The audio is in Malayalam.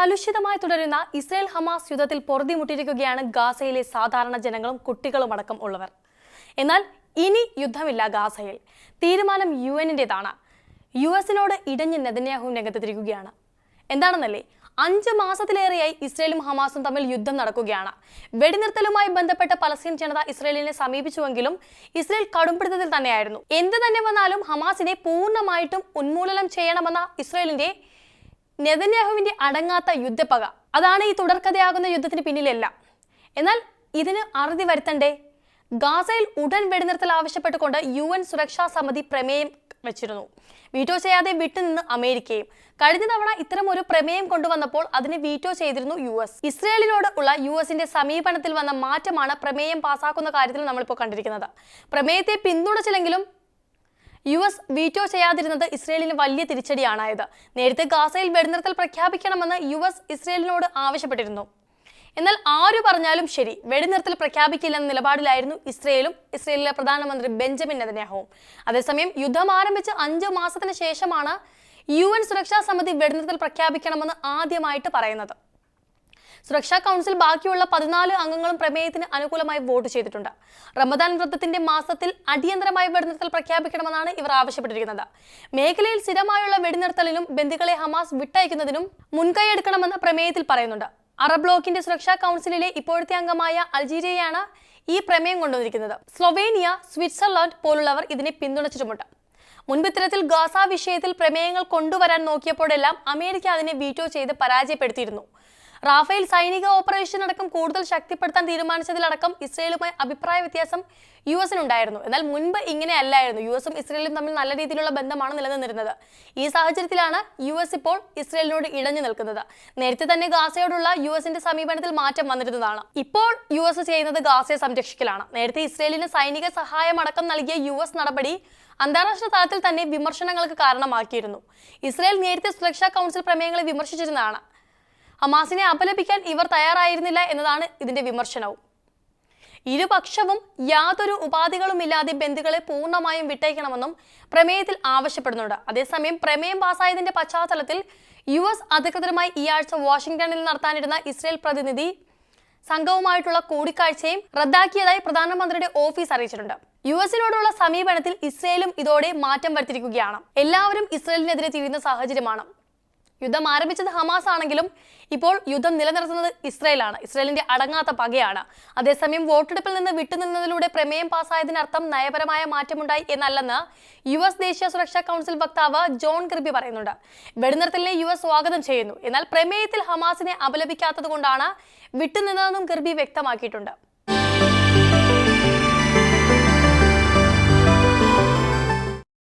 കലുഷിതമായി തുടരുന്ന ഇസ്രായേൽ ഹമാസ് യുദ്ധത്തിൽ പൊറുതിമുട്ടിയിരിക്കുകയാണ് ഗാസയിലെ സാധാരണ ജനങ്ങളും കുട്ടികളും അടക്കം ഉള്ളവർ. എന്നാൽ ഇനി യുദ്ധമില്ല ഗാസയിൽ. തീരുമാനം യുഎന്നിൻ്റെതാണ്. യുഎസിനോട് ഇടഞ്ഞ് നെതന്യാഹു രംഗത്തെത്തിയിരിക്കുകയാണ്. എന്താണെന്നല്ലേ, 5 മാസത്തിലേറെയായി ഇസ്രായേലും ഹമാസും തമ്മിൽ യുദ്ധം നടക്കുകയാണ്. വെടിനിർത്തലുമായി ബന്ധപ്പെട്ട പലസ്തീൻ ജനത ഇസ്രായേലിനെ സമീപിച്ചുവെങ്കിലും ഇസ്രായേൽ കടുംപിടുത്തത്തിൽ തന്നെയായിരുന്നു. എന്ത് തന്നെ വന്നാലും ഹമാസിനെ പൂർണ്ണമായിട്ടും ഉന്മൂലനം ചെയ്യണമെന്ന ഇസ്രായേലിന്റെ നെതന്യാഹുവിന്റെ അടങ്ങാത്ത യുദ്ധപ്പക, അതാണ് ഈ തുടർക്കഥയാകുന്ന യുദ്ധത്തിന് പിന്നിലെല്ലാം. എന്നാൽ ഇതിന് അറുതി വരുത്തണ്ടേ? ഗാസയിൽ ഉടൻ വെടിനിർത്തൽ ആവശ്യപ്പെട്ടുകൊണ്ട് UN സുരക്ഷാ സമിതി പ്രമേയം വെച്ചിരുന്നു. വീറ്റോ ചെയ്യാതെ വിട്ടുനിന്ന് അമേരിക്കയും. കഴിഞ്ഞ തവണ ഇത്തരം ഒരു പ്രമേയം കൊണ്ടുവന്നപ്പോൾ അതിനെ വീറ്റോ ചെയ്തിരുന്നു US. ഇസ്രായേലിനോട് ഉള്ള USന്റെ സമീപനത്തിൽ വന്ന മാറ്റമാണ് പ്രമേയം പാസാക്കുന്ന കാര്യത്തിൽ നമ്മളിപ്പോൾ കണ്ടിരിക്കുന്നത്. പ്രമേയത്തെ പിന്തുണച്ചില്ലെങ്കിലും US വീറ്റോ ചെയ്യാതിരുന്നത് ഇസ്രായേലിന് വലിയ തിരിച്ചടിയാണായത്. നേരത്തെ ഗാസയിൽ വെടിനിർത്തൽ പ്രഖ്യാപിക്കണമെന്ന് US ഇസ്രായേലിനോട് ആവശ്യപ്പെട്ടിരുന്നു. എന്നാൽ ആര് പറഞ്ഞാലും ശരി, വെടിനിർത്തൽ പ്രഖ്യാപിക്കില്ലെന്ന നിലപാടിലായിരുന്നു ഇസ്രായേലും ഇസ്രായേലിലെ പ്രധാനമന്ത്രി ബെഞ്ചമിൻ നെതന്യാഹുവും. അതേസമയം യുദ്ധം ആരംഭിച്ച് 5 മാസത്തിന് ശേഷമാണ് UN സുരക്ഷാ സമിതി വെടിനിർത്തൽ പ്രഖ്യാപിക്കണമെന്ന് ആദ്യമായിട്ട് പറയുന്നത്. സുരക്ഷാ കൗൺസിൽ ബാക്കിയുള്ള 14 അംഗങ്ങളും പ്രമേയത്തിന് അനുകൂലമായി വോട്ട് ചെയ്തിട്ടുണ്ട്. റമദാൻ വ്രതത്തിന്റെ മാസത്തിൽ അടിയന്തരമായി വെടിനിർത്തൽ പ്രഖ്യാപിക്കണമെന്നാണ് ഇവർ ആവശ്യപ്പെട്ടിരിക്കുന്നത്. മേഖലയിൽ സ്ഥിരമായുള്ള വെടിനിർത്തലിനും ബന്ദികളെ ഹമാസ് വിട്ടയക്കുന്നതിനും മുൻകൈയെടുക്കണമെന്ന് പ്രമേയത്തിൽ പറയുന്നുണ്ട്. അറബ് ബ്ലോക്കിന്റെ സുരക്ഷാ കൗൺസിലിലെ ഇപ്പോഴത്തെ അംഗമായ അൾജീരിയയാണ് ഈ പ്രമേയം കൊണ്ടുവന്നിരിക്കുന്നത്. സ്ലൊവേനിയ, സ്വിറ്റ്സർലൻഡ് പോലുള്ളവർ ഇതിനെ പിന്തുണച്ചിട്ടുമുണ്ട്. മുൻപ് ഇത്തരത്തിൽ ഗാസ വിഷയത്തിൽ പ്രമേയങ്ങൾ കൊണ്ടുവരാൻ നോക്കിയപ്പോഴെല്ലാം അമേരിക്ക അതിനെ വീറ്റോ ചെയ്ത് പരാജയപ്പെടുത്തിയിരുന്നു. റാഫേൽ സൈനിക ഓപ്പറേഷൻ അടക്കം കൂടുതൽ ശക്തിപ്പെടുത്താൻ തീരുമാനിച്ചതിലടക്കം ഇസ്രായേലുമായി അഭിപ്രായ വ്യത്യാസം USനുണ്ടായിരുന്നു. എന്നാൽ മുൻപ് ഇങ്ങനെ അല്ലായിരുന്നു. USും ഇസ്രായേലും തമ്മിൽ നല്ല രീതിയിലുള്ള ബന്ധമാണ് നിലനിന്നിരുന്നത്. ഈ സാഹചര്യത്തിലാണ് US ഇപ്പോൾ ഇസ്രായേലിനോട് ഇടഞ്ഞു നിൽക്കുന്നത്. നേരത്തെ തന്നെ ഗാസയോടുള്ള USന്റെ സമീപനത്തിൽ മാറ്റം വന്നിരുന്നതാണ്. ഇപ്പോൾ US ചെയ്യുന്നത് ഗാസയെ സംരക്ഷിക്കലാണ്. നേരത്തെ ഇസ്രായേലിന് സൈനിക സഹായം അടക്കം നൽകിയ US നടപടി അന്താരാഷ്ട്ര തലത്തിൽ തന്നെ വിമർശനങ്ങൾക്ക് കാരണമാക്കിയിരുന്നു. ഇസ്രായേൽ നേരത്തെ സുരക്ഷാ കൗൺസിൽ പ്രമേയങ്ങളെ വിമർശിച്ചിരുന്നതാണ്. ഹമാസിനെ അപലപിക്കാൻ ഇവർ തയ്യാറായിരുന്നില്ല എന്നതാണ് ഇതിന്റെ വിമർശനവും. ഇരുപക്ഷവും യാതൊരു ഉപാധികളുമില്ലാതെ ബന്ദികളെ പൂർണ്ണമായും വിട്ടയക്കണമെന്നും പ്രമേയത്തിൽ ആവശ്യപ്പെടുന്നുണ്ട്. അതേസമയം പ്രമേയം പാസായതിന്റെ പശ്ചാത്തലത്തിൽ US അധികൃതരുമായി ഈ ആഴ്ച വാഷിംഗ്ടണിൽ നടത്താനിരുന്ന ഇസ്രായേൽ പ്രതിനിധി സംഘവുമായിട്ടുള്ള കൂടിക്കാഴ്ചയും റദ്ദാക്കിയതായി പ്രധാനമന്ത്രിയുടെ ഓഫീസ് അറിയിച്ചിട്ടുണ്ട്. USനോടുള്ള സമീപനത്തിൽ ഇസ്രായേലും ഇതോടെ മാറ്റം വരുത്തിയിരിക്കുകയാണ്. എല്ലാവരും ഇസ്രായേലിനെതിരെ തിരിയുന്ന സാഹചര്യമാണ്. യുദ്ധം ആരംഭിച്ചത് ഹമാസ് ആണെങ്കിലും ഇപ്പോൾ യുദ്ധം നിലനിർത്തുന്നത് ഇസ്രായേലാണ്. ഇസ്രായേലിന്റെ അടങ്ങാത്ത പകയാണ്. അതേസമയം വോട്ടെടുപ്പിൽ നിന്ന് വിട്ടുനിന്നതിലൂടെ പ്രമേയം പാസ്സായതിനർത്ഥം നയപരമായ മാറ്റമുണ്ടായി എന്നല്ലെന്ന് US ദേശീയ സുരക്ഷാ കൗൺസിൽ വക്താവ് ജോൺ കിർബി പറയുന്നുണ്ട്. വെടിനിർത്തലിനെ US സ്വാഗതം ചെയ്യുന്നു. എന്നാൽ പ്രമേയത്തിൽ ഹമാസിനെ അപലപിക്കാത്തത് കൊണ്ടാണ് വിട്ടുനിന്നതെന്നും കിർബി വ്യക്തമാക്കിയിട്ടുണ്ട്.